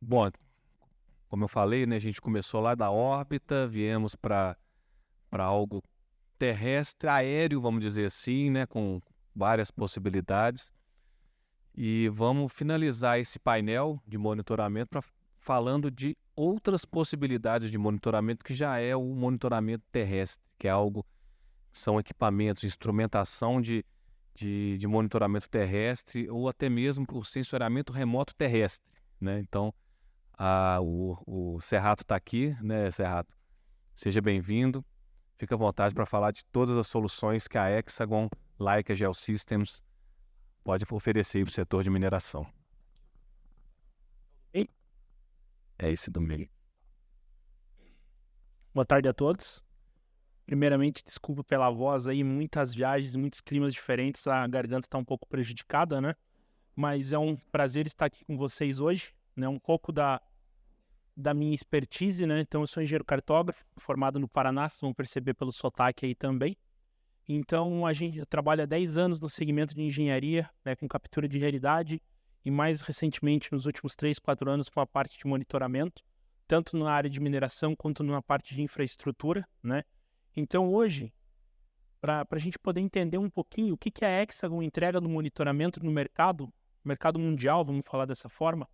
Bom, como eu falei, né, a gente começou lá da órbita, viemos para algo terrestre, aéreo, vamos dizer assim, né, com várias possibilidades. E vamos finalizar esse painel de monitoramento falando de outras possibilidades de monitoramento que já é o monitoramento terrestre, que é algo, são equipamentos, instrumentação de monitoramento terrestre ou até mesmo o sensoriamento remoto terrestre, né? Então, o Serrato está aqui, né, Serrato? Seja bem-vindo. Fica à vontade para falar de todas as soluções que a Hexagon Leica Geosystems pode oferecer para o setor de mineração. Ei. É esse do meio. Boa tarde a todos. Primeiramente, desculpa pela voz aí, muitas viagens, muitos climas diferentes, a garganta está um pouco prejudicada, né? Mas é um prazer estar aqui com vocês hoje, né? Um pouco da minha expertise, né? Então, eu sou engenheiro cartógrafo, formado no Paraná, vocês vão perceber pelo sotaque aí também. Então, eu trabalho há 10 anos no segmento de engenharia, né, com captura de realidade, e mais recentemente, nos últimos 3, 4 anos, com a parte de monitoramento, tanto na área de mineração quanto na parte de infraestrutura, né? Então, hoje, para a gente poder entender um pouquinho o que a Hexagon entrega no monitoramento no mercado mundial, vamos falar dessa forma.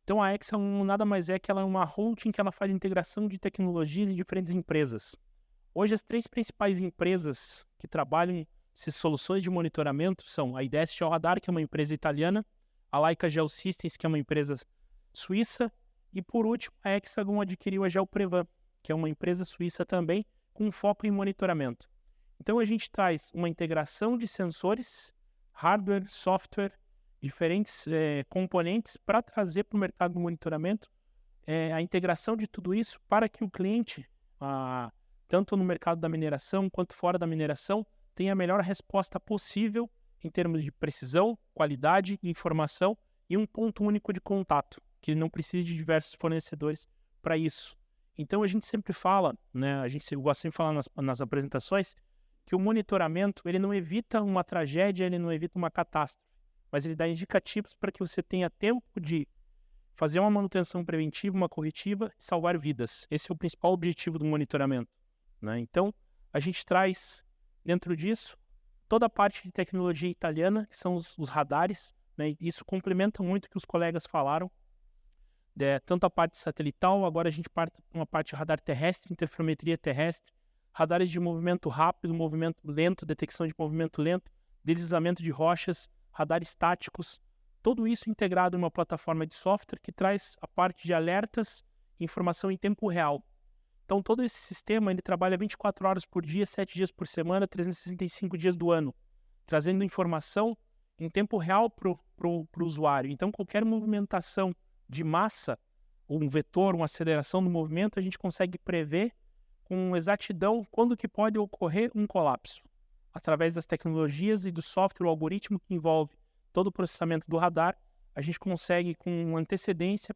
Então, a Hexagon nada mais é que ela é uma holding que ela faz integração de tecnologias de diferentes empresas. Hoje, as 3 principais empresas que trabalham em soluções de monitoramento são a IDS Georadar, que é uma empresa italiana, a Leica Geosystems, que é uma empresa suíça, e por último, a Hexagon adquiriu a Geoprevan, que é uma empresa suíça também, com foco em monitoramento. Então, a gente traz uma integração de sensores, hardware, software, diferentes componentes para trazer para o mercado do monitoramento a integração de tudo isso para que o cliente, tanto no mercado da mineração quanto fora da mineração, tenha a melhor resposta possível em termos de precisão, qualidade, informação e um ponto único de contato, que ele não precise de diversos fornecedores para isso. Então, a gente sempre fala, né, eu gosto sempre de falar nas apresentações, que o monitoramento ele não evita uma tragédia, ele não evita uma catástrofe, mas ele dá indicativos para que você tenha tempo de fazer uma manutenção preventiva, uma corretiva e salvar vidas. Esse é o principal objetivo do monitoramento, né? Então, a gente traz dentro disso toda a parte de tecnologia italiana, que são os radares, né? E isso complementa muito o que os colegas falaram, tanto a parte satelital, agora a gente parte para uma parte de radar terrestre, interferometria terrestre, radares de movimento rápido, movimento lento, detecção de movimento lento, deslizamento de rochas, radares estáticos, tudo isso integrado em uma plataforma de software que traz a parte de alertas e informação em tempo real. Então, todo esse sistema ele trabalha 24 horas por dia, 7 dias por semana, 365 dias do ano, trazendo informação em tempo real para o usuário. Então, qualquer movimentação de massa, um vetor, uma aceleração do movimento, a gente consegue prever com exatidão quando que pode ocorrer um colapso. Através das tecnologias e do software, o algoritmo que envolve todo o processamento do radar, a gente consegue com antecedência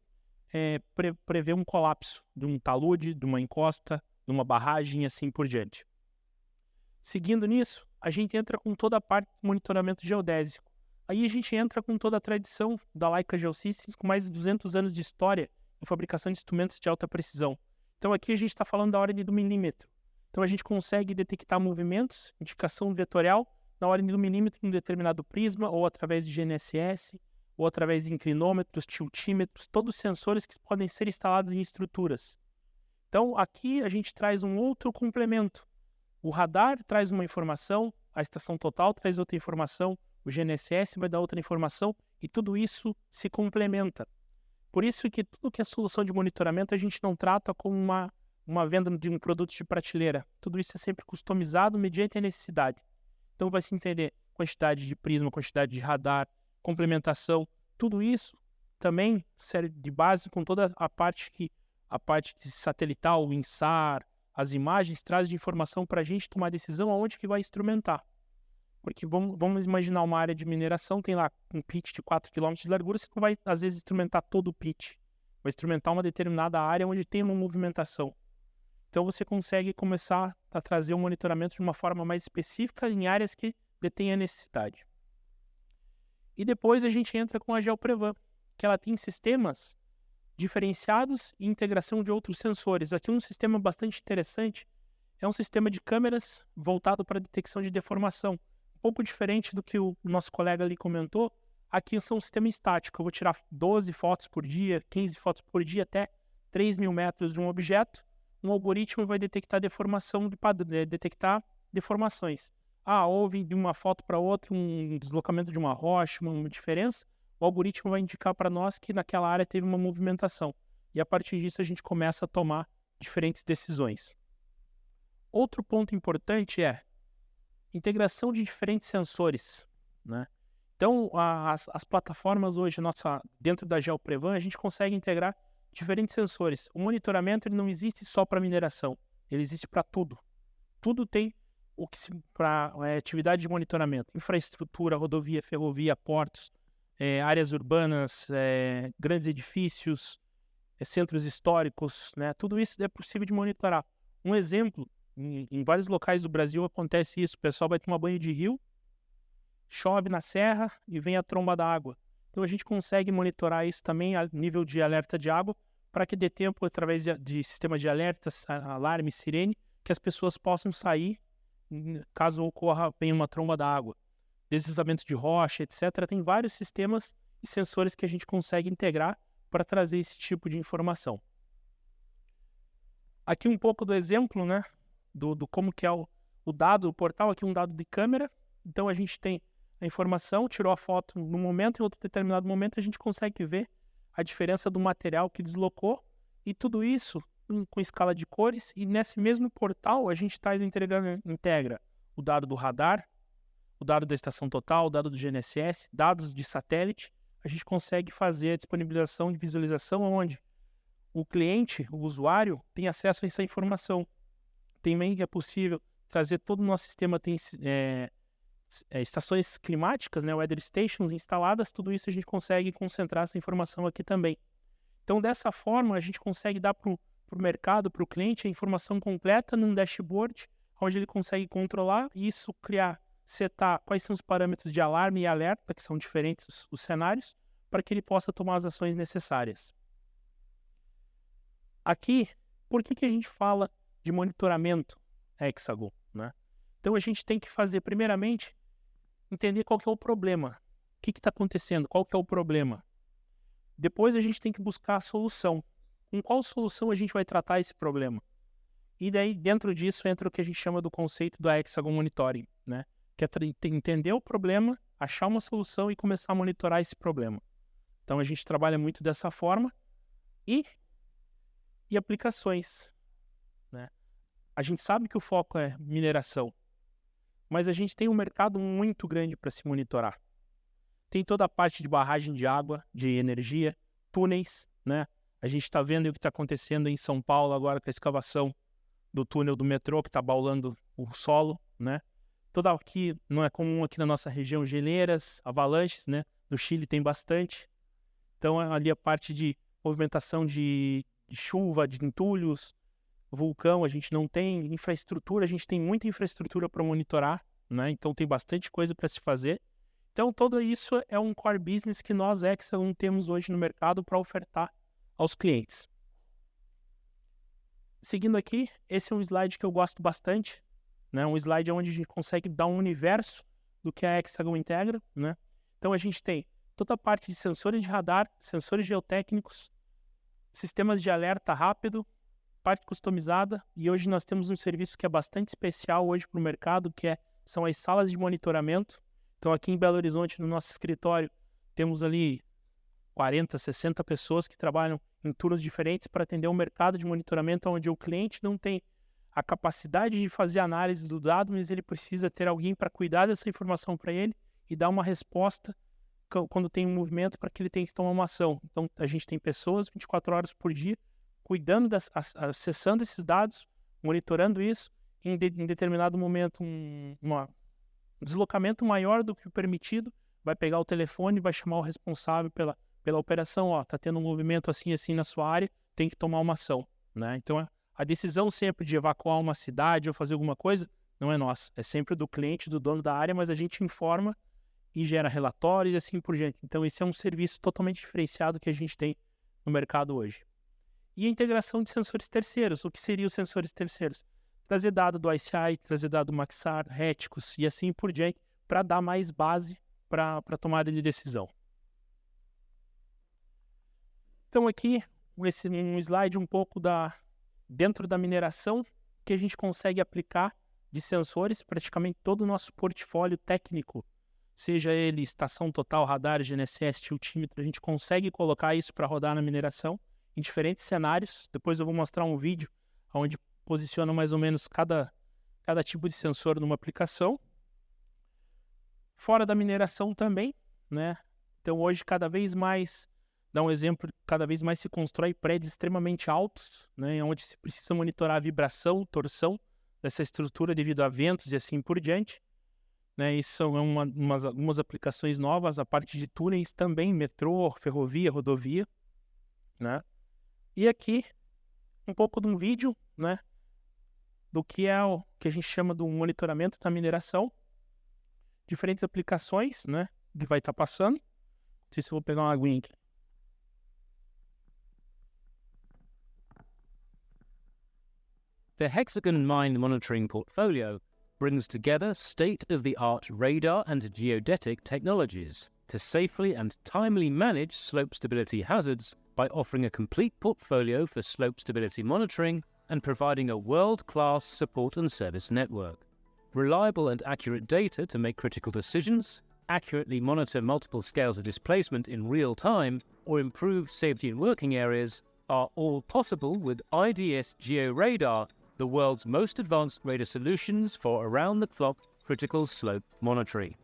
prever um colapso de um talude, de uma encosta, de uma barragem e assim por diante. Seguindo nisso, a gente entra com toda a parte de monitoramento geodésico. Aí a gente entra com toda a tradição da Leica Geosystems, com mais de 200 anos de história em fabricação de instrumentos de alta precisão. Então aqui a gente está falando da ordem do milímetro. Então a gente consegue detectar movimentos, indicação vetorial, na ordem do milímetro em um determinado prisma, ou através de GNSS, ou através de inclinômetros, tiltímetros, todos sensores que podem ser instalados em estruturas. Então aqui a gente traz um outro complemento. O radar traz uma informação, a estação total traz outra informação, o GNSS vai dar outra informação, e tudo isso se complementa. Por isso que tudo que é solução de monitoramento a gente não trata como uma venda de um produto de prateleira. Tudo isso é sempre customizado mediante a necessidade. Então vai se entender quantidade de prisma, quantidade de radar, complementação. Tudo isso também serve de base com toda a parte de satelital, o INSAR, as imagens, traz de informação para a gente tomar decisão aonde que vai instrumentar. Porque vamos imaginar uma área de mineração, tem lá um pit de 4 km de largura, você não vai, às vezes, instrumentar todo o pit. Vai instrumentar uma determinada área onde tem uma movimentação. Então, você consegue começar a trazer o monitoramento de uma forma mais específica em áreas que detêm a necessidade. E depois a gente entra com a Geoprevan, porque ela tem sistemas diferenciados e integração de outros sensores. Aqui um sistema bastante interessante é um sistema de câmeras voltado para detecção de deformação. Um pouco diferente do que o nosso colega ali comentou, aqui é um sistema estático. Eu vou tirar 12 fotos por dia, 15 fotos por dia, até 3.000 metros de um objeto. Um algoritmo vai detectar deformação, detectar deformações. Houve de uma foto para outra um deslocamento de uma rocha, uma diferença. O algoritmo vai indicar para nós que naquela área teve uma movimentação. E a partir disso a gente começa a tomar diferentes decisões. Outro ponto importante é integração de diferentes sensores, né? Então, as plataformas hoje, dentro da GeoPrevan, a gente consegue integrar diferentes sensores. O monitoramento ele não existe só para mineração, ele existe para tudo. Tudo tem para atividade de monitoramento. Infraestrutura, rodovia, ferrovia, portos, áreas urbanas, grandes edifícios, centros históricos, né? Tudo isso é possível de monitorar. Um exemplo, em vários locais do Brasil acontece isso. O pessoal vai tomar banho de rio, chove na serra e vem a tromba d'água. Então a gente consegue monitorar isso também a nível de alerta de água para que dê tempo, através de sistemas de alertas, alarme, sirene, que as pessoas possam sair caso ocorra bem uma tromba d'água. Deslizamento de rocha, etc. Tem vários sistemas e sensores que a gente consegue integrar para trazer esse tipo de informação. Aqui um pouco do exemplo, né, do como que é o dado, o portal. Aqui um dado de câmera. Então a gente tem a informação, tirou a foto no momento, em outro determinado momento a gente consegue ver a diferença do material que deslocou, e tudo isso com escala de cores. E nesse mesmo portal a gente integra o dado do radar, o dado da estação total, o dado do GNSS, dados de satélite. A gente consegue fazer a disponibilização de visualização onde o cliente, o usuário, tem acesso a essa informação. Também é possível trazer todo o nosso sistema, tem estações climáticas, né, weather stations instaladas. Tudo isso a gente consegue concentrar essa informação aqui também. Então, dessa forma, a gente consegue dar para o mercado, para o cliente, a informação completa num dashboard, onde ele consegue controlar isso, setar quais são os parâmetros de alarme e alerta, que são diferentes os cenários, para que ele possa tomar as ações necessárias. Aqui, por que a gente fala de monitoramento Hexagon, né? Então a gente tem que fazer, primeiramente, entender qual que é o problema. O que está acontecendo? Qual que é o problema? Depois a gente tem que buscar a solução. Com qual solução a gente vai tratar esse problema? E daí, dentro disso, entra o que a gente chama do conceito do Hexagon Monitoring, né? Que é entender o problema, achar uma solução e começar a monitorar esse problema. Então a gente trabalha muito dessa forma. E aplicações, né? A gente sabe que o foco é mineração, mas a gente tem um mercado muito grande para se monitorar. Tem toda a parte de barragem de água, de energia, túneis, né? A gente está vendo o que está acontecendo em São Paulo agora com a escavação do túnel do metrô, que está baulando o solo, né? Toda aqui, não é comum aqui na nossa região, geleiras, avalanches, né? No Chile tem bastante. Então ali a parte de movimentação de chuva, de entulhos, vulcão, a gente não tem infraestrutura, a gente tem muita infraestrutura para monitorar, né? Então tem bastante coisa para se fazer. Então tudo isso é um core business que nós, Hexagon, temos hoje no mercado para ofertar aos clientes. Seguindo aqui, esse é um slide que eu gosto bastante, né? Um slide onde a gente consegue dar um universo do que a Hexagon integra, né? Então a gente tem toda a parte de sensores de radar, sensores geotécnicos, sistemas de alerta rápido, parte customizada, e hoje nós temos um serviço que é bastante especial hoje para o mercado, que são as salas de monitoramento. Então aqui em Belo Horizonte, no nosso escritório, temos ali 40, 60 pessoas que trabalham em turnos diferentes para atender o mercado de monitoramento, onde o cliente não tem a capacidade de fazer análise do dado, mas ele precisa ter alguém para cuidar dessa informação para ele e dar uma resposta quando tem um movimento para que ele tenha que tomar uma ação. Então a gente tem pessoas 24 horas por dia cuidando, acessando esses dados, monitorando isso. Em determinado momento, um deslocamento maior do que o permitido, vai pegar o telefone, vai chamar o responsável pela operação. Está tendo um movimento assim na sua área, tem que tomar uma ação, né? Então a decisão sempre de evacuar uma cidade ou fazer alguma coisa não é nossa, é sempre do cliente, do dono da área, mas a gente informa e gera relatórios e assim por diante. Então, esse é um serviço totalmente diferenciado que a gente tem no mercado hoje. E a integração de sensores terceiros. O que seriam os sensores terceiros? Trazer dado do ICI, trazer dado do Maxar, Reticus e assim por diante, para dar mais base para tomada de decisão. Então aqui, um slide um pouco dentro da mineração, que a gente consegue aplicar de sensores, praticamente todo o nosso portfólio técnico, seja ele estação total, radar, GNSS, tiltímetro, a gente consegue colocar isso para rodar na mineração em diferentes cenários. Depois eu vou mostrar um vídeo onde posiciona mais ou menos cada tipo de sensor numa aplicação. Fora da mineração também, né? Então hoje cada vez mais, dá um exemplo, cada vez mais se constrói prédios extremamente altos, né? Onde se precisa monitorar a vibração, torção dessa estrutura devido a ventos e assim por diante. Né? Isso são algumas aplicações novas, a parte de túneis também, metrô, ferrovia, rodovia. Né? E aqui, um pouco de um vídeo, né? Do que é o que a gente chama do monitoramento da mineração. Diferentes aplicações, né? Que vai estar passando. Não sei se eu vou pegar uma aguinha aqui. The Hexagon Mine Monitoring portfolio brings together state-of-the-art radar and geodetic technologies to safely and timely manage slope stability hazards by offering a complete portfolio for slope stability monitoring and providing a world-class support and service network. Reliable and accurate data to make critical decisions, accurately monitor multiple scales of displacement in real time, or improve safety in working areas are all possible with IDS GeoRadar, the world's most advanced radar solutions for around-the-clock critical slope monitoring.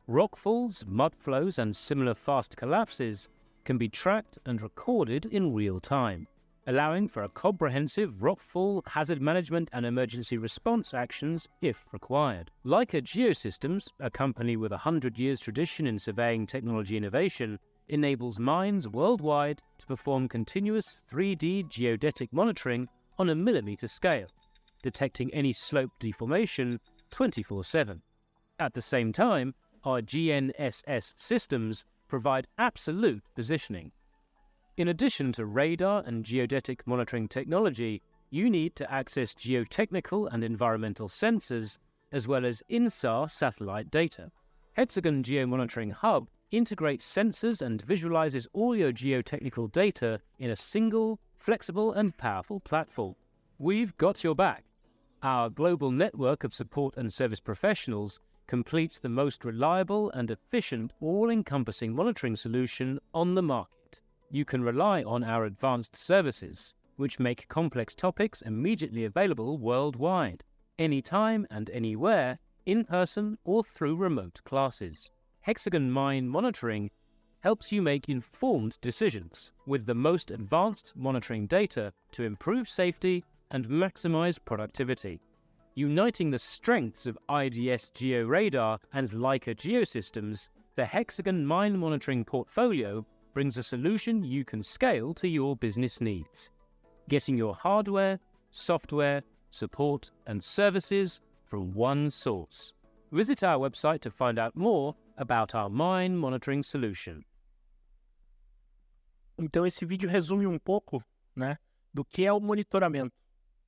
Rockfalls, mudflows, and similar fast collapses can be tracked and recorded in real time, allowing for a comprehensive rockfall hazard management and emergency response actions if required. Leica Geosystems, a company with 100 years tradition in surveying technology innovation, enables mines worldwide to perform continuous 3D geodetic monitoring on a millimeter scale, detecting any slope deformation 24/7. At the same time, our GNSS systems provide absolute positioning. In addition to radar and geodetic monitoring technology, you need to access geotechnical and environmental sensors, as well as INSAR satellite data. Hexagon Geomonitoring Hub integrates sensors and visualizes all your geotechnical data in a single, flexible and powerful platform. We've got your back. Our global network of support and service professionals completes the most reliable and efficient all-encompassing monitoring solution on the market. You can rely on our advanced services, which make complex topics immediately available worldwide, anytime and anywhere, in person or through remote classes. Hexagon Mine Monitoring helps you make informed decisions with the most advanced monitoring data to improve safety and maximize productivity. Uniting the strengths of IDS GeoRadar and Leica Geosystems, the Hexagon Mine Monitoring portfolio brings a solution you can scale to your business needs, getting your hardware, software, support and services from one source. Visit our website to find out more about our mine monitoring solution. Então esse vídeo resume um pouco, né, do que é o monitoramento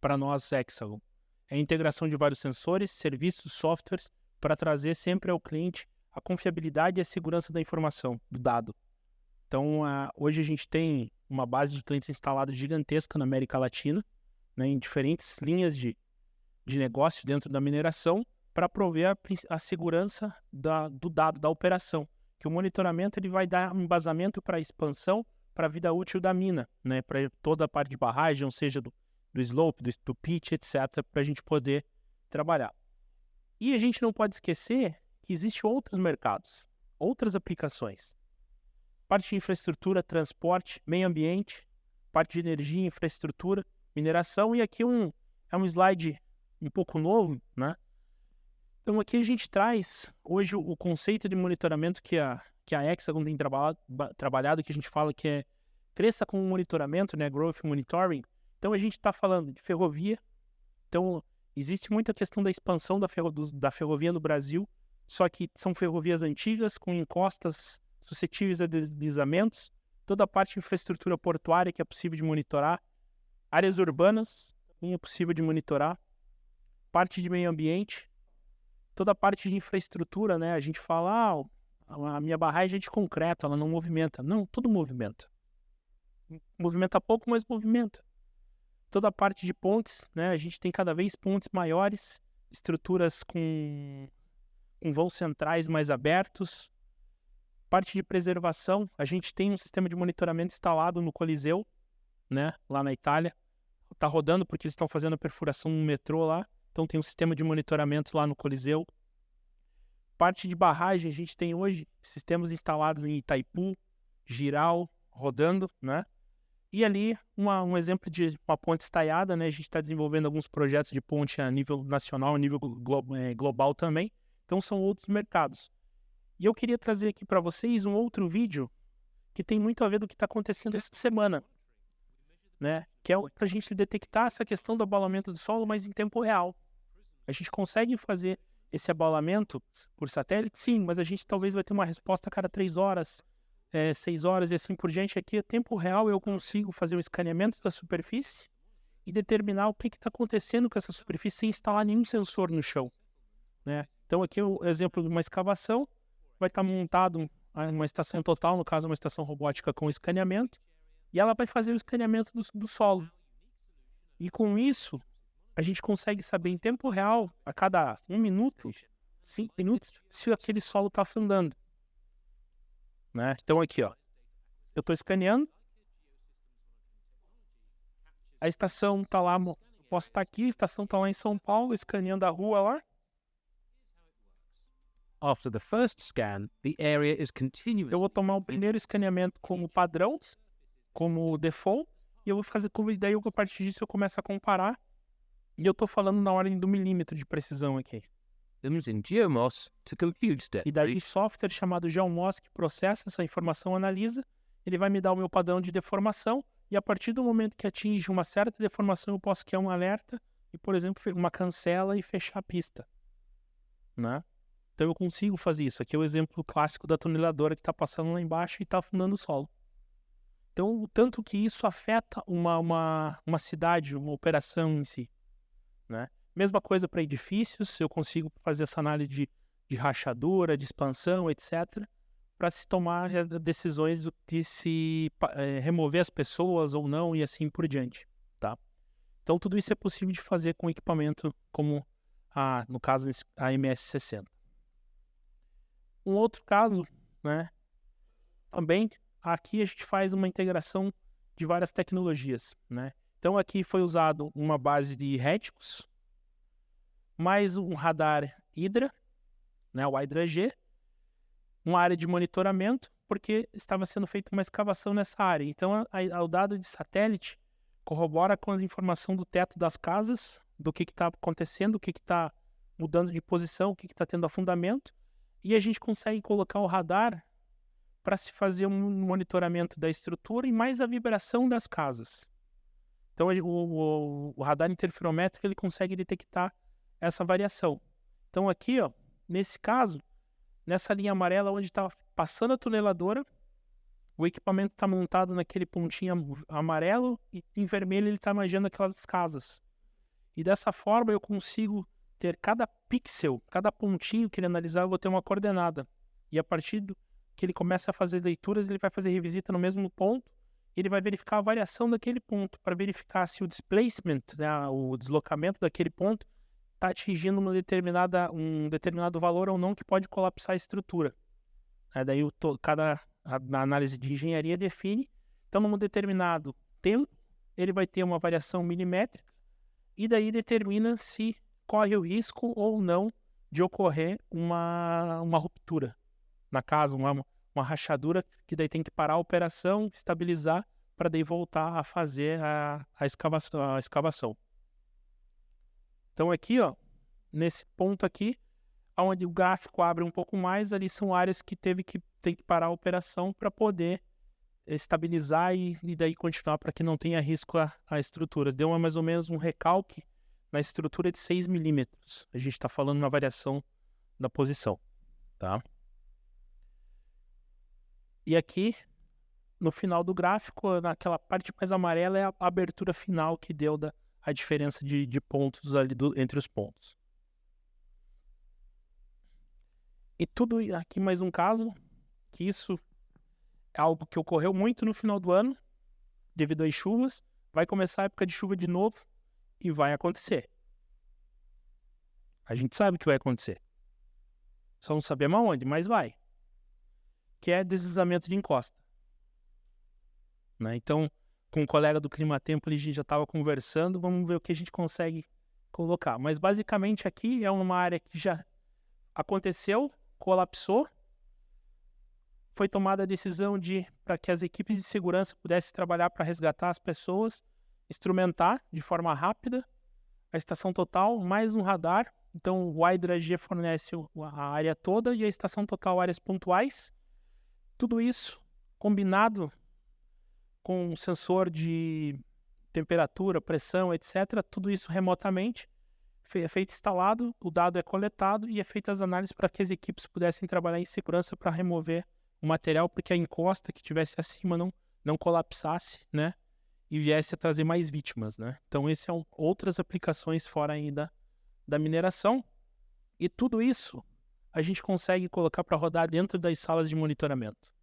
para nós Hexagon. É a integração de vários sensores, serviços, softwares para trazer sempre ao cliente a confiabilidade e a segurança da informação, do dado. Então, hoje a gente tem uma base de clientes instalada gigantesca na América Latina, né, em diferentes linhas de negócio dentro da mineração, para prover a segurança do dado, da operação. Que o monitoramento ele vai dar um embasamento para a expansão, para a vida útil da mina, né, para toda a parte de barragem, ou seja, do slope, do pitch, etc., para a gente poder trabalhar. E a gente não pode esquecer que existem outros mercados, outras aplicações. Parte de infraestrutura, transporte, meio ambiente, parte de energia, infraestrutura, mineração, e aqui é um slide um pouco novo, né? Então aqui a gente traz hoje o conceito de monitoramento que a Hexagon tem trabalhado, que a gente fala que é cresça com o monitoramento, né? Growth Monitoring. Então a gente está falando de ferrovia. Então existe muita questão da expansão da ferrovia no Brasil, só que são ferrovias antigas, com encostas suscetíveis a deslizamentos, toda a parte de infraestrutura portuária que é possível de monitorar, áreas urbanas também é possível de monitorar, parte de meio ambiente, toda a parte de infraestrutura, né? A gente fala, a minha barragem é de concreto, ela não movimenta. Não, tudo movimenta. Movimenta pouco, mas movimenta. Toda a parte de pontes, né? A gente tem cada vez pontes maiores, estruturas com vãos centrais mais abertos. Parte de preservação, a gente tem um sistema de monitoramento instalado no Coliseu, né? Lá na Itália. Está rodando porque eles estão fazendo a perfuração no metrô lá. Então tem um sistema de monitoramento lá no Coliseu. Parte de barragem, a gente tem hoje sistemas instalados em Itaipu, Jirau, rodando, né? E ali, um exemplo de uma ponte estaiada, né? A gente está desenvolvendo alguns projetos de ponte a nível nacional, a nível global também. Então, são outros mercados. E eu queria trazer aqui para vocês um outro vídeo que tem muito a ver do que está acontecendo essa semana, né? Que é para a gente detectar essa questão do abalamento do solo, mas em tempo real. A gente consegue fazer esse abalamento por satélite? Sim, mas a gente talvez vai ter uma resposta a cada 3 horas, 6 horas e assim por diante. Aqui, a tempo real, eu consigo fazer um escaneamento da superfície e determinar o que está acontecendo com essa superfície sem instalar nenhum sensor no chão, né? Então, aqui é o exemplo de uma escavação. Vai estar montado uma estação total, no caso, uma estação robótica com escaneamento, e ela vai fazer o escaneamento do solo. E com isso, a gente consegue saber em tempo real, a cada 1 minuto, 5 minutos, se aquele solo está afundando, né? Então aqui, ó, eu estou escaneando, a estação está lá, posso estar aqui, a estação está lá em São Paulo, escaneando a rua lá. After the first scan, the area is continuous. Eu vou tomar o primeiro escaneamento como padrão, como default, e eu vou fazer como daí a partir disso eu começo a comparar. E eu estou falando na ordem do milímetro de precisão aqui. In GeoMOS to compute step. E daí o software chamado GeoMOS que processa essa informação, analisa, ele vai me dar o meu padrão de deformação, e a partir do momento que atinge uma certa deformação, eu posso criar um alerta e, por exemplo, uma cancela e fechar a pista, né? Então eu consigo fazer isso. Aqui é o exemplo clássico da tuneladora que está passando lá embaixo e está afundando o solo. Então, o tanto que isso afeta uma cidade, uma operação em si, né? Mesma coisa para edifícios, eu consigo fazer essa análise de rachadura, de expansão, etc., para se tomar decisões do que se remover as pessoas ou não e assim por diante, tá? Então, tudo isso é possível de fazer com equipamento como, no caso, a MS-60. Um outro caso, né? Também, aqui a gente faz uma integração de várias tecnologias, né? Então, aqui foi usado uma base de réticos, mais um radar Hydra, né, o Hydra G, uma área de monitoramento, porque estava sendo feita uma escavação nessa área. Então, o dado de satélite corrobora com a informação do teto das casas, do que está acontecendo, o que está mudando de posição, o que está tendo afundamento, e a gente consegue colocar o radar para se fazer um monitoramento da estrutura e mais a vibração das casas. Então, o radar interferométrico ele consegue detectar essa variação. Então, aqui, ó, nesse caso, nessa linha amarela onde está passando a tuneladora, o equipamento está montado naquele pontinho amarelo e em vermelho ele está imaginando aquelas casas. E dessa forma eu consigo ter cada pixel, cada pontinho que ele analisar, eu vou ter uma coordenada. E a partir do que ele começa a fazer leituras, ele vai fazer revisita no mesmo ponto, e ele vai verificar a variação daquele ponto, para verificar se o displacement, né, o deslocamento daquele ponto, está atingindo um determinado valor ou não que pode colapsar a estrutura. Daí a análise de engenharia define, então num determinado tempo, ele vai ter uma variação milimétrica, e daí determina se corre o risco ou não de ocorrer uma ruptura na casa, uma rachadura, que daí tem que parar a operação, estabilizar, para daí voltar a fazer a escavação. Então aqui, ó, nesse ponto aqui, onde o gráfico abre um pouco mais, ali são áreas que tem que parar a operação para poder estabilizar e daí continuar para que não tenha risco a estrutura. Deu mais ou menos um recalque na estrutura de 6 milímetros. A gente está falando na variação da posição. tá? E aqui, no final do gráfico, naquela parte mais amarela, é a abertura final que deu a diferença de pontos ali entre os pontos. E tudo aqui mais um caso, que isso é algo que ocorreu muito no final do ano, devido às chuvas. Vai começar a época de chuva de novo e vai acontecer. A gente sabe que vai acontecer. Só não sabemos aonde, mas vai. Que é deslizamento de encosta. Né? Então, com um colega do Climatempo, a gente já estava conversando, vamos ver o que a gente consegue colocar. Mas basicamente aqui é uma área que já aconteceu, colapsou, foi tomada a decisão para que as equipes de segurança pudessem trabalhar para resgatar as pessoas, instrumentar de forma rápida a estação total, mais um radar. Então o Hydra G fornece a área toda e a estação total áreas pontuais. Tudo isso combinado com um sensor de temperatura, pressão, etc. Tudo isso remotamente. É feito instalado, o dado é coletado e é feita as análises para que as equipes pudessem trabalhar em segurança para remover o material, porque a encosta que tivesse acima não colapsasse, né? E viesse a trazer mais vítimas, né? Então, essas são outras aplicações fora ainda da mineração. E tudo isso a gente consegue colocar para rodar dentro das salas de monitoramento.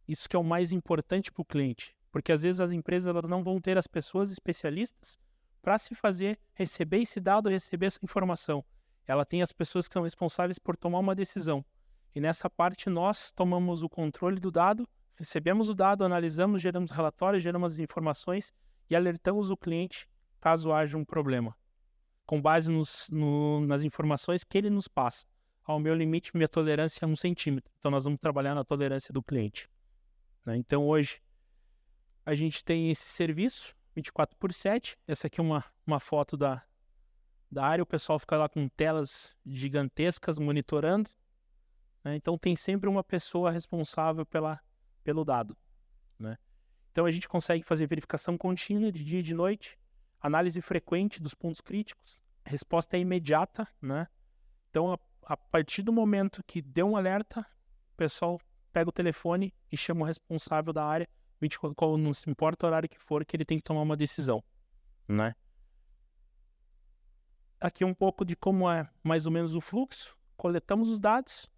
Isso que é o mais importante para o cliente, porque às vezes as empresas elas não vão ter as pessoas especialistas para se fazer, receber esse dado, receber essa informação. Ela tem as pessoas que são responsáveis por tomar uma decisão. E nessa parte nós tomamos o controle do dado, recebemos o dado, analisamos, geramos relatórios, geramos as informações e alertamos o cliente caso haja um problema. Com base nas informações que ele nos passa. Ao meu limite, minha tolerância é 1 centímetro. Então nós vamos trabalhar na tolerância do cliente. Né? Então hoje a gente tem esse serviço 24/7. Essa aqui é uma foto da área. O pessoal fica lá com telas gigantescas monitorando. Né? Então tem sempre uma pessoa responsável pelo dado. Né? Então a gente consegue fazer verificação contínua de dia e de noite, análise frequente dos pontos críticos, a resposta é imediata. Né? Então a partir do momento que deu um alerta, o pessoal pega o telefone e chama o responsável da área, não se importa o horário que for, que ele tem que tomar uma decisão. Né? Aqui um pouco de como é mais ou menos o fluxo. Coletamos os dados,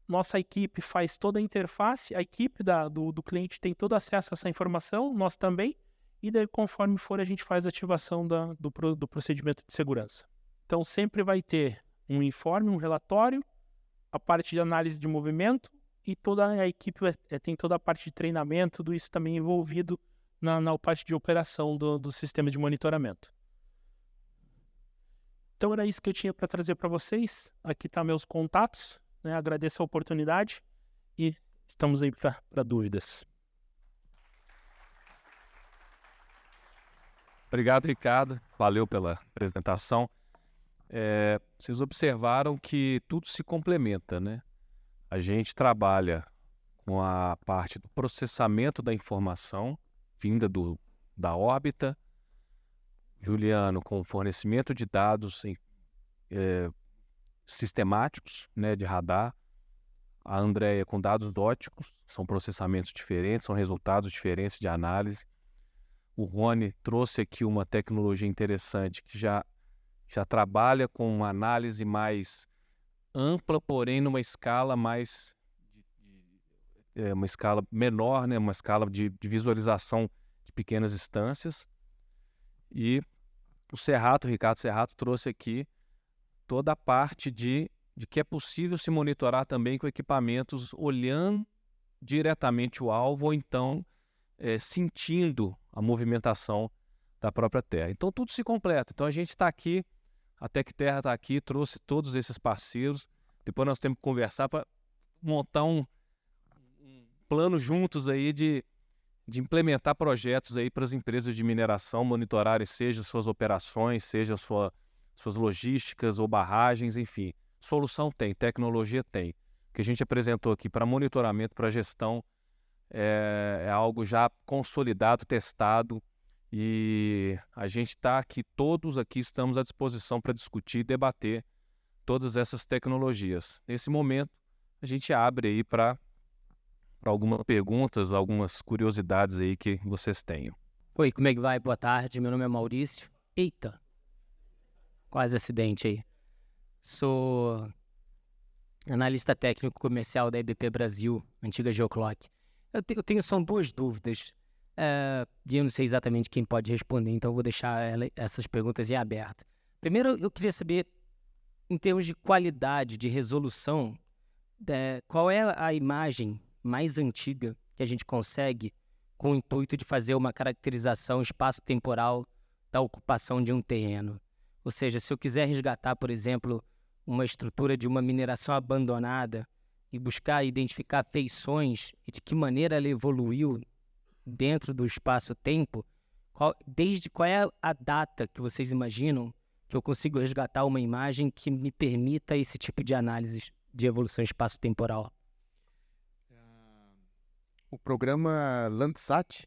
nossa equipe faz toda a interface, a equipe do cliente tem todo acesso a essa informação, nós também, e daí conforme for a gente faz a ativação do procedimento de segurança. Então sempre vai ter um informe, um relatório, a parte de análise de movimento, e toda a equipe tem toda a parte de treinamento, tudo isso também envolvido na parte de operação do sistema de monitoramento. Então era isso que eu tinha para trazer para vocês. Aqui estão meus contatos, né? Agradeço a oportunidade e estamos aí para dúvidas. Obrigado, Ricardo. Valeu pela apresentação. Vocês observaram que tudo se complementa, né? A gente trabalha com a parte do processamento da informação vinda da órbita, Juliano com o fornecimento de dados sistemáticos, né, de radar, a Andrea com dados óticos, são processamentos diferentes, são resultados diferentes de análise. O Rony trouxe aqui uma tecnologia interessante que já trabalha com uma análise mais ampla, porém numa escala uma escala menor, né? Uma escala de visualização de pequenas instâncias. E o Ricardo Serrato trouxe aqui toda a parte de que é possível se monitorar também com equipamentos olhando diretamente o alvo ou então sentindo a movimentação da própria Terra. Então tudo se completa. Então a gente está aqui, a TecTerra está aqui, trouxe todos esses parceiros. Depois nós temos que conversar para montar um plano juntos aí de implementar projetos aí para as empresas de mineração monitorarem seja suas operações, seja suas logísticas ou barragens, enfim. Solução tem, tecnologia tem. O que a gente apresentou aqui para monitoramento, para gestão, é algo já consolidado, testado, e a gente está aqui, todos aqui estamos à disposição para discutir e debater todas essas tecnologias. Nesse momento, a gente abre aí para algumas perguntas, algumas curiosidades aí que vocês tenham. Oi, como é que vai? Boa tarde, meu nome é Maurício. Eita, quase acidente aí. Sou analista técnico comercial da EBP Brasil, antiga Geoclock. Eu tenho são duas dúvidas, e eu não sei exatamente quem pode responder, então eu vou deixar essas perguntas em aberto. Primeiro, eu queria saber, em termos de qualidade, de resolução, qual é a imagem mais antiga que a gente consegue com o intuito de fazer uma caracterização espaço-temporal da ocupação de um terreno. Ou seja, se eu quiser resgatar, por exemplo, uma estrutura de uma mineração abandonada e buscar identificar feições e de que maneira ela evoluiu dentro do espaço-tempo, qual é a data que vocês imaginam que eu consigo resgatar uma imagem que me permita esse tipo de análise de evolução espaço-temporal? O programa Landsat,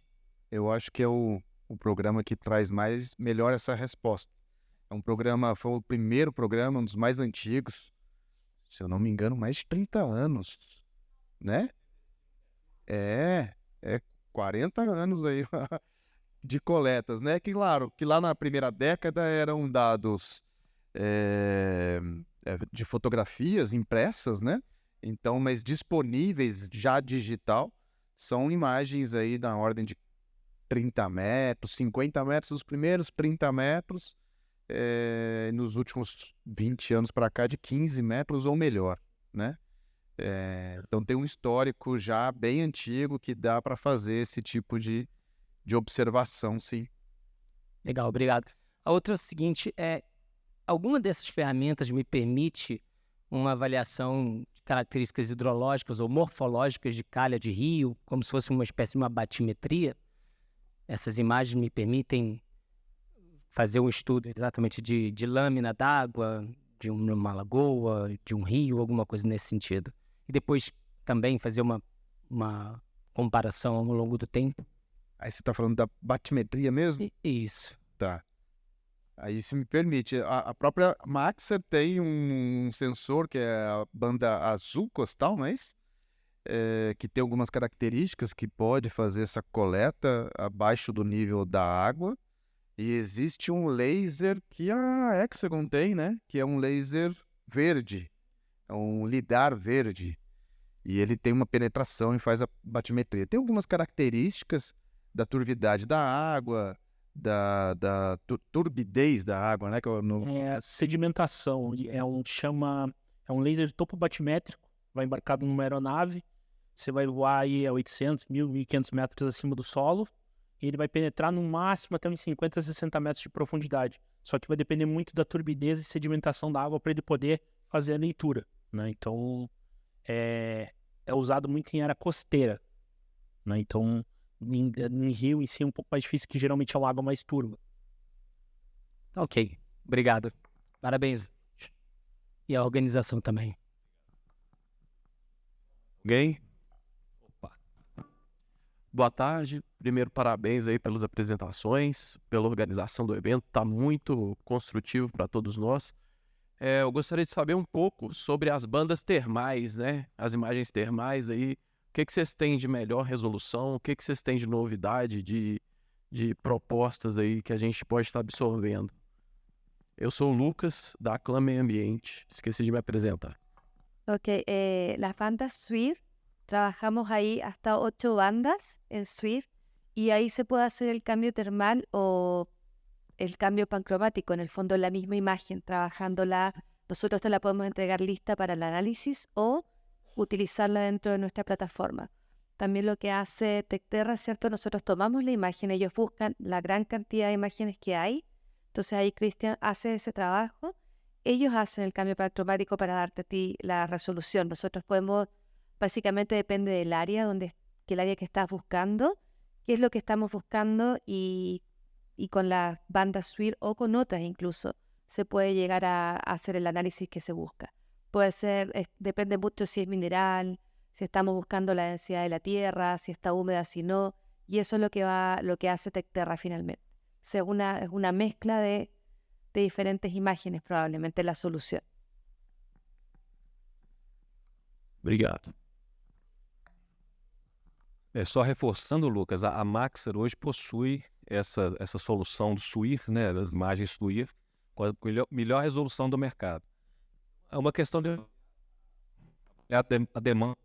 eu acho que é o programa que traz melhor essa resposta. Foi o primeiro programa, um dos mais antigos, se eu não me engano, mais de 30 anos, né? É 40 anos aí de coletas, né? Que claro, que lá na primeira década eram dados de fotografias impressas, né? Então, mas disponíveis já digital, são imagens aí da ordem de 30 metros, 50 metros, os primeiros 30 metros, nos últimos 20 anos para cá, de 15 metros ou melhor, né? Então tem um histórico já bem antigo que dá para fazer esse tipo de observação, sim. Legal, obrigado. A outra é o seguinte, alguma dessas ferramentas me permite uma avaliação de características hidrológicas ou morfológicas de calha de rio, como se fosse uma espécie de uma batimetria? Essas imagens me permitem fazer um estudo exatamente de lâmina d'água, de uma lagoa, de um rio, alguma coisa nesse sentido. E depois também fazer uma comparação ao longo do tempo. Aí você está falando da batimetria mesmo? Isso. Tá. Aí se me permite, a própria Maxar tem um sensor que é a banda azul costal, não é isso? Que tem algumas características que pode fazer essa coleta abaixo do nível da água. E existe um laser que a Hexagon tem, né? Que é um laser verde, é um lidar verde. E ele tem uma penetração e faz a batimetria. Tem algumas características da turvidade da água, da turbidez da água, né? Sedimentação, é um laser topo batimétrico, vai embarcado numa aeronave, você vai voar aí a 800, 1.500 metros acima do solo, e ele vai penetrar no máximo até uns 50, 60 metros de profundidade. Só que vai depender muito da turbidez e sedimentação da água para ele poder fazer a leitura, né? Então, é usado muito em área costeira, né? Então, em rio em si é um pouco mais difícil, que geralmente é uma água mais turva. Ok, obrigado. Parabéns. E a organização também. Alguém? Boa tarde. Primeiro, parabéns aí pelas apresentações, pela organização do evento. Está muito construtivo para todos nós. Eu gostaria de saber um pouco sobre as bandas termais, né? As imagens termais aí. O que vocês têm de melhor resolução? O que vocês têm de novidade, de propostas aí que a gente pode estar absorvendo? Eu sou o Lucas, da Clã Meio Ambiente. Esqueci de me apresentar. Ok, las bandas Swift, trabajamos ahí hasta 8 bandas en Swift y ahí se puede hacer el cambio termal o el cambio pancromático, en el fondo la misma imagen, trabajándola, nosotros te la podemos entregar lista para el análisis o utilizarla dentro de nuestra plataforma. También lo que hace Tecterra, ¿cierto? Nosotros tomamos la imagen, ellos buscan la gran cantidad de imágenes que hay, entonces ahí Cristian hace ese trabajo, ellos hacen el cambio pancromático para darte a ti la resolución. Nosotros podemos, básicamente depende del área que el área que estás buscando, qué es lo que estamos buscando y con la banda Swift o con otras incluso se puede llegar a hacer el análisis que se busca. Puede ser, depende mucho si es mineral, si estamos buscando la densidad de la tierra, si está húmeda, si no, y eso es lo que hace Tecterra finalmente. O sea, es una mezcla de diferentes imágenes probablemente la solución. Obrigado. Só reforçando, Lucas, a Maxar hoje possui essa solução do SWIR, né, das imagens SWIR, com a melhor resolução do mercado. É uma questão de a demanda,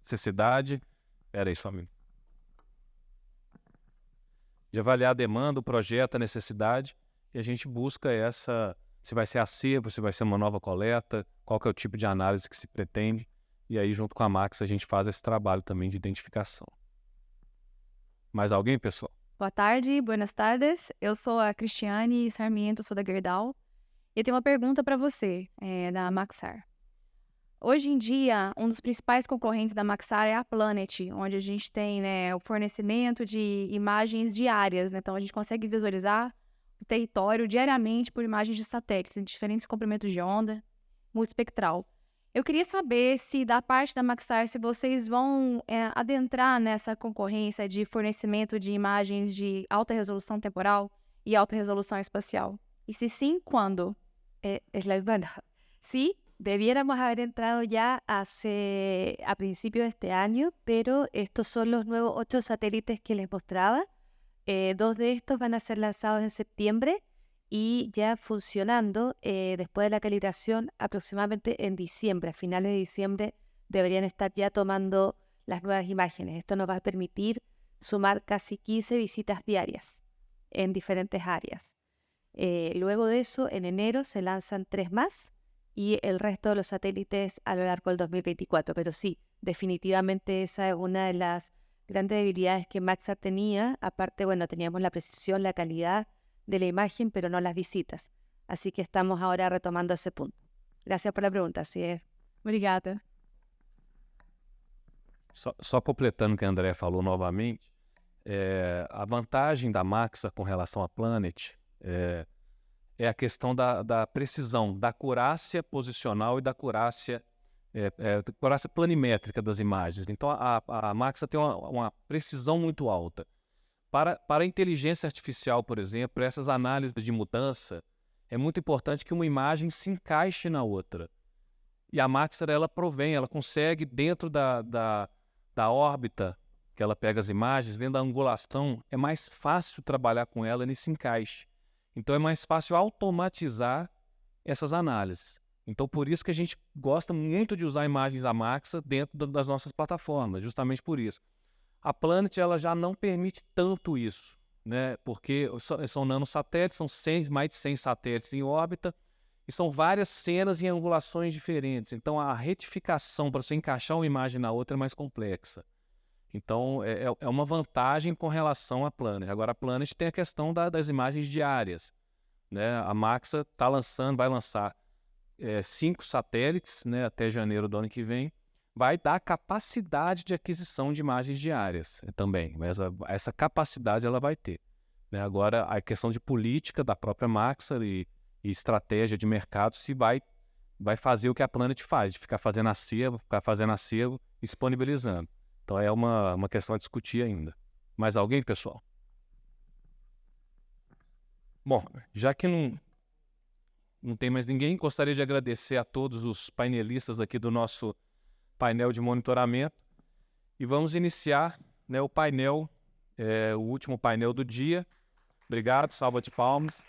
necessidade. Espera aí, só um minuto. De avaliar a demanda, o projeto, a necessidade, e a gente busca se vai ser acervo, se vai ser uma nova coleta, qual que é o tipo de análise que se pretende, e aí junto com a Max a gente faz esse trabalho também de identificação. Mais alguém, pessoal? Boa tarde, buenas tardes. Eu sou a Cristiane Sarmiento, sou da Gerdau. E eu tenho uma pergunta para você, da Maxar. Hoje em dia, um dos principais concorrentes da Maxar é a Planet, onde a gente tem, né, o fornecimento de imagens diárias, né? Então, a gente consegue visualizar o território diariamente por imagens de satélites, em diferentes comprimentos de onda, multispectral. Eu queria saber se, da parte da Maxar, se vocês vão adentrar nessa concorrência de fornecimento de imagens de alta resolução temporal e alta resolução espacial. Y si sí, ¿cuándo? Bueno, sí, debiéramos haber entrado ya a principios de este año, pero estos son los nuevos 8 satélites que les mostraba. 2 de estos van a ser lanzados en septiembre y ya funcionando después de la calibración aproximadamente en diciembre. A finales de diciembre deberían estar ya tomando las nuevas imágenes. Esto nos va a permitir sumar casi 15 visitas diarias en diferentes áreas. Luego de eso, en enero se lanzan 3 más y el resto de los satélites a lo largo del 2024. Pero sí, definitivamente esa es una de las grandes debilidades que Maxar tenía. Aparte, bueno, teníamos la precisión, la calidad de la imagen, pero no las visitas. Así que estamos ahora retomando ese punto. Gracias por la pregunta, así es. Obrigada. Só completando o que a André falou novamente, a vantagem da Maxar com relação à Planet é a questão da precisão, da acurácia posicional e da acurácia planimétrica das imagens. Então, a Maxar tem uma precisão muito alta. Para a inteligência artificial, por exemplo, para essas análises de mudança, é muito importante que uma imagem se encaixe na outra. E a Maxar, ela consegue, dentro da órbita que ela pega as imagens, dentro da angulação, é mais fácil trabalhar com ela nesse encaixe. Então, é mais fácil automatizar essas análises. Então, por isso que a gente gosta muito de usar imagens da Maxar dentro das nossas plataformas, justamente por isso. A Planet, ela já não permite tanto isso, né? Porque são nanosatélites, são mais de 100 satélites em órbita, e são várias cenas em angulações diferentes. Então, a retificação para você encaixar uma imagem na outra é mais complexa. Então, é uma vantagem com relação à Planet. Agora, a Planet tem a questão das imagens diárias, né? A Maxar vai lançar 5 satélites, né, até janeiro do ano que vem. Vai dar capacidade de aquisição de imagens diárias também. Mas essa capacidade ela vai ter, né? Agora, a questão de política da própria Maxar e estratégia de mercado se vai fazer o que a Planet faz, de ficar fazendo acervo e disponibilizando. Então é uma questão a discutir ainda. Mais alguém, pessoal? Bom, já que não tem mais ninguém, gostaria de agradecer a todos os painelistas aqui do nosso painel de monitoramento. E vamos iniciar, né, o painel, o último painel do dia. Obrigado, salva de palmas.